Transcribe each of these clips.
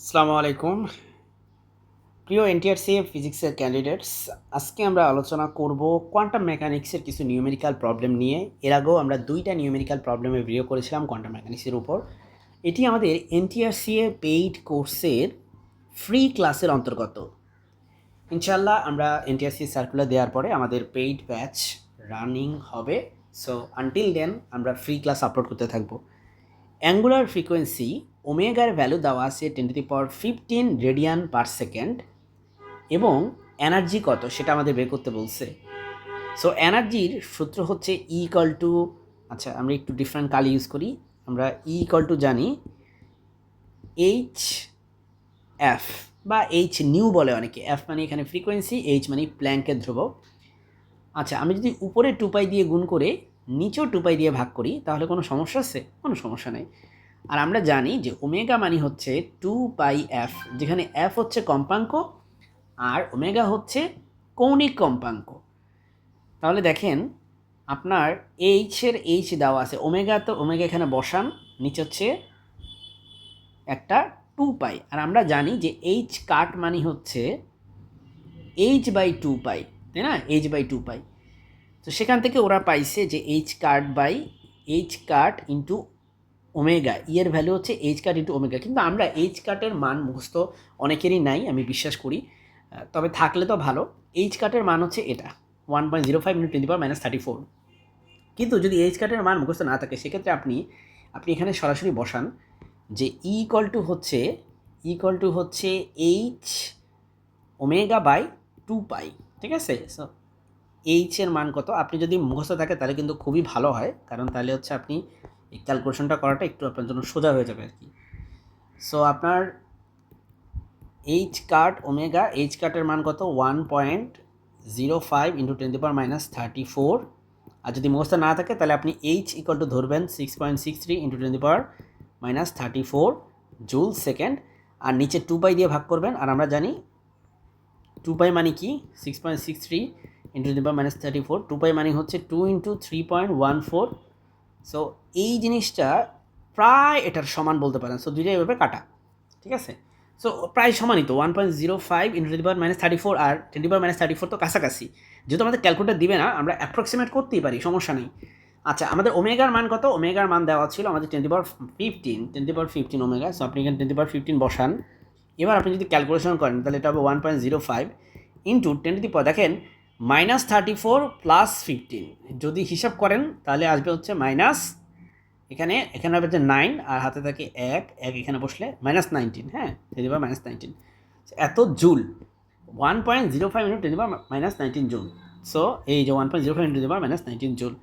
আসসালামু আলাইকুম প্রিয় এনটিআরসি ফিজিক্সের ক্যান্ডিডেটস। আজকে আমরা আলোচনা করব কোয়ান্টাম মেকানিক্সের কিছু নিউমেরিক্যাল প্রবলেম নিয়ে। এর আগেও আমরা দুইটা নিউমেরিক্যাল প্রবলেমের ভিডিও করেছিলাম কোয়ান্টাম মেকানিক্সের উপর। এটি আমাদের এনটিআরসি পেইড কোর্সের ফ্রি ক্লাসের অন্তর্গত। ইনশাল্লাহ আমরা এনটিআরসি সার্কুলার দেওয়ার পরে আমাদের পেইড ব্যাচ রানিং হবে। সো আনটিল দেন আমরা ফ্রি ক্লাস আপলোড করতে থাকবো। অ্যাঙ্গুলার ফ্রিকোয়েন্সি ওমেগার ভ্যালু দেওয়া আছে 10⁻15 রেডিয়ান পার সেকেন্ড এবং এনার্জি কত সেটা আমাদের বের করতে বলছে। সো এনার্জির সূত্র হচ্ছে আচ্ছা আমরা একটু ডিফারেন্ট কালি ইউজ করি। আমরা জানি এইচ এফ বা এইচ নিউ বলে অনেকে। এফ মানে এখানে ফ্রিকোয়েন্সি, এইচ মানে প্ল্যাঙ্কের ধ্রুবক। আচ্ছা আমি যদি উপরে 2π দিয়ে গুণ করে নিচেও 2π দিয়ে ভাগ করি তাহলে কোনো সমস্যা আছে? কোনো সমস্যা নেই। আর আমরা জানি যে ওমেগা মানে হচ্ছে 2πf, যেখানে এফ হচ্ছে কম্পাঙ্ক আর ওমেগা হচ্ছে কৌণিক কম্পাঙ্ক। তাহলে দেখেন আপনার এইচ দেওয়া আছে, ওমেগা তো ওমেগা এখানে বসান, নিচে হচ্ছে একটা 2π। আর আমরা জানি যে এইচ কাট মানে হচ্ছে h/2π, তাই না? h/2π। তো সেখান থেকে ওরা পাইছে যে এইচ কাট ইন্টু ওমেগা, এর ভ্যালু হচ্ছে এইচ কাট ইন্টু ওমেগা। কিন্তু আমরা এইচ কাটের মান মুখস্থ অনেকেরই নাই, আমি বিশ্বাস করি, তবে থাকলে তো ভালো। এইচ কাটের মান হচ্ছে এটা 1.05 × 10⁻34। কিন্তু যদি এইচ কাটের মান মুখস্থ না থাকে সেক্ষেত্রে আপনি এখানে সরাসরি বসান যে হচ্ছে এইচ ওমেগা বাই 2π, ঠিক আছে? সো এইচের মান কত আপনি যদি মুখস্থ থাকে তাহলে কিন্তু খুবই ভালো হয়, কারণ তাহলে হচ্ছে আপনি এই ক্যালকুলেশনটা করাটা একটু আপনার জন্য সোজা হয়ে যাবে আর কি। সো আপনার এইচ কাটের মান কত? 1.05 × 10⁻34। আর যদি মুখস্থ না থাকে তাহলে আপনি এইচ ধরবেন 6.63 × 10⁻34 জুল সেকেন্ড, আর নিচে 2π দিয়ে ভাগ করবেন। আর আমরা জানি 2π মানে কি? 6.63 × 10⁻34, 2π মানে হচ্ছে 2 × 3.14। সো এই জিনিসটা প্রায় এটার সমান বলতে পারেন। সো দুইটা এভাবে কাটা, ঠিক আছে? সো প্রায় সমানই তো, 1.05 × 10⁻34 আর 10⁻34 তো কাছাকাছি। যেহেতু আমাদের ক্যালকুলেটার দিবে না, আমরা অ্যাপ্রক্সিমেট করতেই পারি, সমস্যা নেই। আচ্ছা আমাদের ওমেগার মান কত? ওমেগার মান দেওয়া ছিল আমাদের 10⁻15 ওমেগা। সো আপনি এখানে 10⁻15 বসান। এবার আপনি যদি ক্যালকুলেশন করেন তাহলে এটা হবে 1.05 ইন্টু 10⁻, দেখেন -34 + 15, যদি হিসাব করেন তাহলে আসবে হচ্ছে মাইনাস, এখানে হবে যে 9 আর হাতে থাকে 1 এখানে বসলে -19, হ্যাঁ, -19 এত জুল। 1.05 × 10⁻19 জুল। সো এই যে 1.05 × 10⁻19 জুল।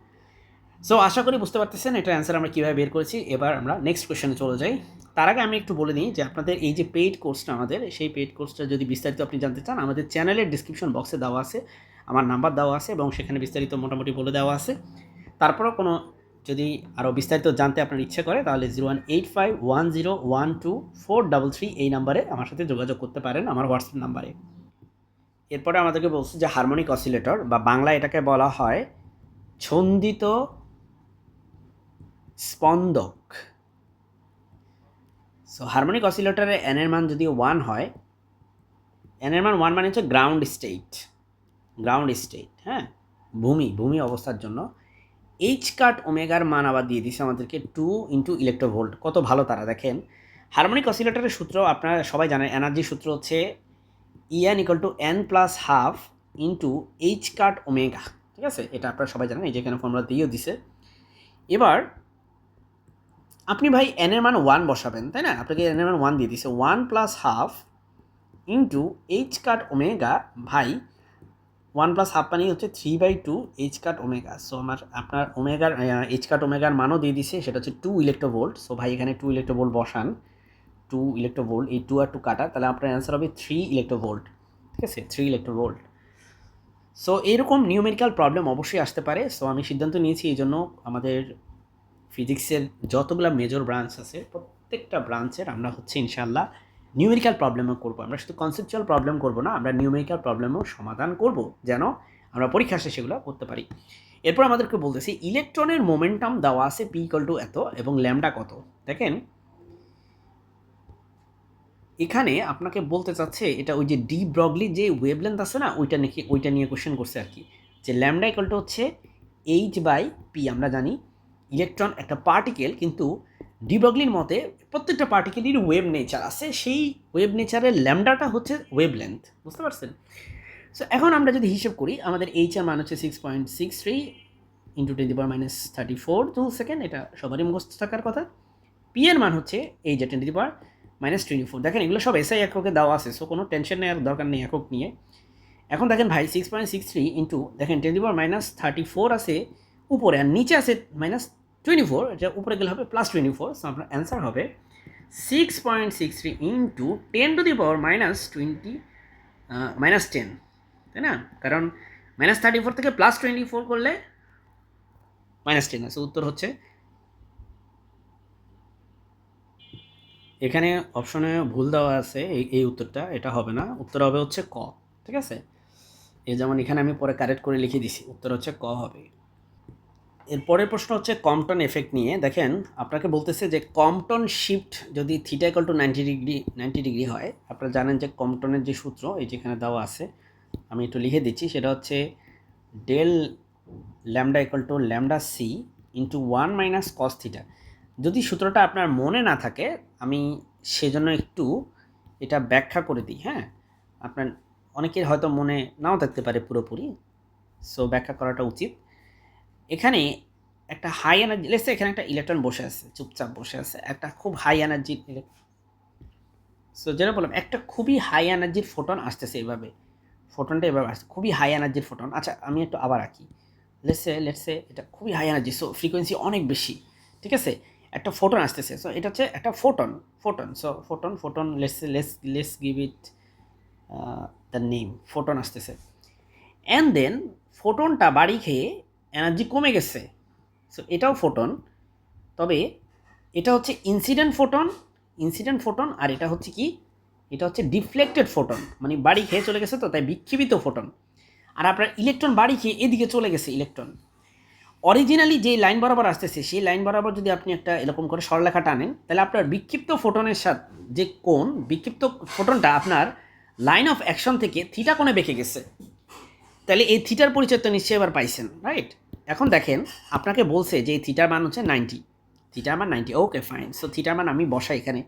সো আশা করি বুঝতে পারতেছেন এটার অ্যান্সার আমরা কীভাবে বের করেছি। এবার আমরা নেক্সট কোয়েশ্চেনে চলে যাই। তার আগে আমি একটু বলে দিই যে আপনাদের এই যে পেইড কোর্সটা, আমাদের সেই পেইড কোর্সটা যদি বিস্তারিত আপনি জানতে চান, আমাদের চ্যানেলের ডিসক্রিপশন বক্সে দেওয়া আছে, আমার নাম্বার দেওয়া আছে এবং সেখানে বিস্তারিত মোটামুটি বলে দেওয়া আছে। তারপরেও কোনো যদি আরও বিস্তারিত জানতে আপনার ইচ্ছে করে তাহলে 01851012433 এই নাম্বারে আমার সাথে যোগাযোগ করতে পারেন, আমার হোয়াটসঅ্যাপ নাম্বারে। এরপরে আমাদেরকে বলছে যে হারমোনিক অসিলেটর, বা বাংলা এটাকে বলা হয় ছন্দিত স্পন্দক। সো হারমোনিক অসিলেটরে এন এর মান যদি 1 হয়, এন এর মান 1 মানে হচ্ছে গ্রাউন্ড স্টেট, হ্যাঁ, ভূমি অবস্থার জন্য। এইচ কাট ওমেগার মান আবার দিয়ে দিচ্ছে আমাদেরকে 2 × ইলেকট্রোভোল্ট। কত ভালো তারা! দেখেন হারমোনিক অসিলেটরের সূত্র আপনারা সবাই জানেন, এনার্জি সূত্র হচ্ছে En = n+12 × এইচ কাট ওমেগা, ঠিক আছে? এটা আপনারা সবাই জানেন, এই যেখানে ফর্মুলা দিয়েও দিছে। এবার আপনি ভাই এন এর মান 1 বসাবেন, তাই না? আপনাকে এন এর মান 1 দিয়ে দিছে, 1+12 × এইচ কাট ওমেগা ভাই 1+12 মানে হচ্ছে 3/2 এইচ কাট ওমেগা। সো আপনার ওমেগার এইচ কাট ওমেগার মানও দিয়ে দিছে, সেটা হচ্ছে 2 ইলেকট্রোভোল্ট। সো ভাই এখানে 2 ইলেকট্রোভোল্ট বসান, 2 ইলেকট্রোভোল্ট, এই 2 আর 2 কাটা, তাহলে আপনার অ্যান্সার হবে 3 ইলেকট্রোভোল্ট, ঠিক আছে? 3 ইলেকট্রোভোল্ট। সো এরকম নিউমেরিক্যাল প্রবলেম অবশ্যই আসতে পারে। সো আমি সিদ্ধান্ত নিয়েছি এই জন্য আমাদের ফিজিক্সের যতগুলো মেজর ব্রাঞ্চ আছে প্রত্যেকটা ব্রাঞ্চের আমরা হচ্ছে ইনশাল্লাহ নিউমেরিক্যাল প্রবলেমও করবো। আমরা শুধু কনসেপচুয়াল প্রবলেম করবো না, আমরা নিউমেরিক্যাল প্রবলেমও সমাধান করব, যেন আমরা পরীক্ষা শেষে সেগুলো করতে পারি। এরপর আমাদেরকে বলতেছি ইলেকট্রনের মোমেন্টাম দেওয়া আছে P = এত এবং ল্যামডা কত। দেখেন এখানে আপনাকে বলতে চাচ্ছে এটা ওই যে ডি ব্রগলি যে ওয়েভলেন্থ আছে না ওইটা নিয়ে কোশ্চেন করছে আর কি, যে ল্যামডা ইকুয়াল টু হচ্ছে h/p। আমরা জানি ইলেকট্রন একটা পার্টিকেল, কিন্তু ডি ব্রগলির মতে প্রত্যেকটা পার্টিকেলের ওয়েভ নেচার আছে, সেই ওয়েভ নেচারের ল্যামডাটা হচ্ছে ওয়েভলেন্থ, বুঝতে পারছেন? সো এখন আমরা যদি হিসেব করি, আমাদের এইচ এর মান হচ্ছে 6.63 ইন্টু 10⁻34 জুল সেকেন্ড, এটা সবারই মুখস্থ থাকার কথা। পি এর মান হচ্ছে এই যে 10⁻24। দেখেন এগুলো সব এসআই এককে দেওয়া আছে, সো কোনো টেনশন নেওয়ার দরকার নেই একক নিয়ে। এখন দেখেন ভাই 6.63 ইন্টু দেখেন 10⁻34 আছে উপরে, আর নিচে আছে -24, এটা উপরে গেলে হবে +24। সো আপনার অ্যান্সার হবে 6.63 ইন্টু 10⁻20 -10, তাই না? কারণ -34 থেকে +24 করলে -10 আছে। উত্তর হচ্ছে এখানে অপশনে ভুল দেওয়া আছে, এই উত্তরটা, এটা হবে না, উত্তর হবে হচ্ছে ক। ঠিক আছে, এই যেমন এখানে আমি পরে কারেক্ট করে লিখে দিছি, উত্তর হচ্ছে ক হবে। এরপরের প্রশ্ন হচ্ছে কম্পটন এফেক্ট নিয়ে। দেখেন আপনাকে বলতেছে যে কম্পটন শিফট যদি থিটা ইকুয়াল টু 90 ডিগ্রি হয়, আপনারা জানেন যে কম্পটনের যে সূত্র এই যেখানে দেওয়া আছে, আমি একটু লিখে দিচ্ছি, সেটা হচ্ছে del lambda equal to lambda C into 1 - cos theta. যদি সূত্রটা আপনার মনে না থাকে, আমি সেজন্য একটু এটা ব্যাখ্যা করে দিই। হ্যাঁ, আপনার অনেকের হয়তো মনে নাও থাকতে পারে পুরোপুরি, সো ব্যাখ্যা করাটা উচিত। এখানে একটা হাই এনার্জি, লেটস এখানে একটা ইলেকট্রন বসে আছে, চুপচাপ বসে আছে, একটা খুব হাই এনার্জির সো যেটা বললাম, একটা খুবই হাই এনার্জির ফোটন আসতেছে এইভাবে, ফোটনটা এভাবে আসছে, খুবই হাই এনার্জির ফোটন। আচ্ছা আমি একটু আবার আঁকি, লেটসে এটা খুবই হাই এনার্জি, সো ফ্রিকোয়েন্সি অনেক বেশি, ঠিক আছে? একটা ফোটন আসতেছে, সো এটা হচ্ছে একটা photon, so photon let's give it the name, photon আসতেছে। অ্যান্ড দেন ফোটনটা বাড়ি খেয়ে এনার্জি কমে গেছে, সো এটাও ফোটন, তবে এটা হচ্ছে ইনসিডেন্ট ফোটন, আর এটা হচ্ছে কি, এটা হচ্ছে ডিফ্লেক্টেড ফোটন, মানে বাড়ি খেয়ে চলে গেছে, তো তাই বিক্ষিপ্ত ফোটন। আর আপনার ইলেকট্রন বাড়ি খেয়ে এদিকে চলে গেছে ইলেকট্রন। অরিজিনালি যে লাইন বরাবর আসতেছে, সেই লাইন বরাবর যদি আপনি একটা এরকম করে সরলরেখা টানেন, তাহলে আপনার বিক্ষিপ্ত ফোটনের সাথে যে কোণ, বিক্ষিপ্ত ফোটনটা আপনার লাইন অফ অ্যাকশন থেকে থিটা কোণে বেঁকে গেছে। তাহলে এই থিটার পরিচয় তো নিশ্চয়ই এবার পাইছেন, রাইট? এখন দেখেন আপনাকে বলছে যে এই থিটার মান হচ্ছে 90, থিটার মান 90, ওকে ফাইন। সো থিটার মান আমি বসাই এখানে,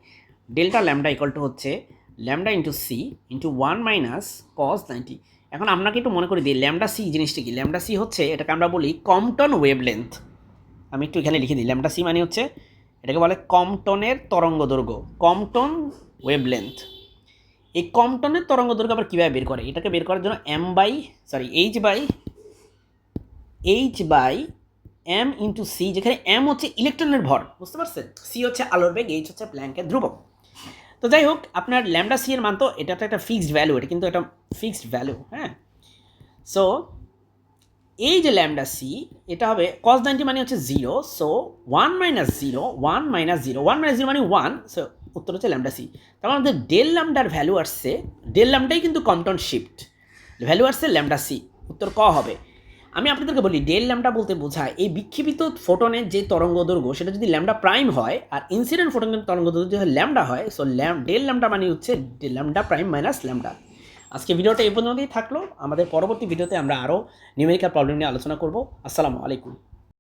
ডেল্টা ল্যামডা ইকুয়াল টু হচ্ছে lambda into C into 1 - cos 90। এখন আপনাকে একটু মনে করে দিই ল্যামডা সি জিনিসটা কি। ল্যামডা সি হচ্ছে, এটাকে আমরা বলি কম্পটন ওয়েভলেন্থ। আমি একটু এখানে লিখে দিই, ল্যামডা সি মানে হচ্ছে, এটাকে বলে কম্পটনের তরঙ্গ দৈর্ঘ্য, কম্পটন ওয়েভলেন্থ। এই কম্পটনের তরঙ্গ দৈর্ঘ্য আবার কীভাবে বের করে? এটাকে বের করার জন্য H by M into C, যেখানে এম হচ্ছে ইলেকট্রনের ভর, বুঝতে পারছেন? সি হচ্ছে আলোর বেগ, এইচ হচ্ছে প্ল্যাঙ্কের ধ্রুবক। তো যাই হোক, আপনার ল্যামডা সি এর মান তো এটা তো একটা ফিক্সড ভ্যালু, এটা কিন্তু একটা ফিক্সড ভ্যালু, হ্যাঁ। সো এই যে ল্যামডা সি, এটা হবে cos 90 মানে হচ্ছে 0, সো 1 - 0 মানে 1, সো উত্তর হচ্ছে ল্যামডা সি। তার মধ্যে ডেল ল্যামডার ভ্যালু আসছে, ডেল ল্যামডাই কিন্তু কম্পটন শিফট, ভ্যালু আসছে ল্যামডা সি, উত্তর ক হবে। আমি আপনাদেরকে বলি ডেল ল্যামডা বলতে বোঝায় এই বিক্ষিপ্ত ফোটনের যে তরঙ্গ দৈর্ঘ্য, সেটা যদি ল্যামডা প্রাইম হয়, আর ইনসিডেন্ট ফোটনের তরঙ্গ দৈর্ঘ্য যদি ল্যামডা হয়, সো ডেল ল্যামডা মানে হচ্ছে ল্যামডা প্রাইম মাইনাস ল্যামডা। আজকে ভিডিওটা এই পর্যন্তই থাকলো, আমাদের পরবর্তী ভিডিওতে আমরা আরও নিউমেরিক্যাল প্রবলেম নিয়ে আলোচনা করব। আসসালামু আলাইকুম।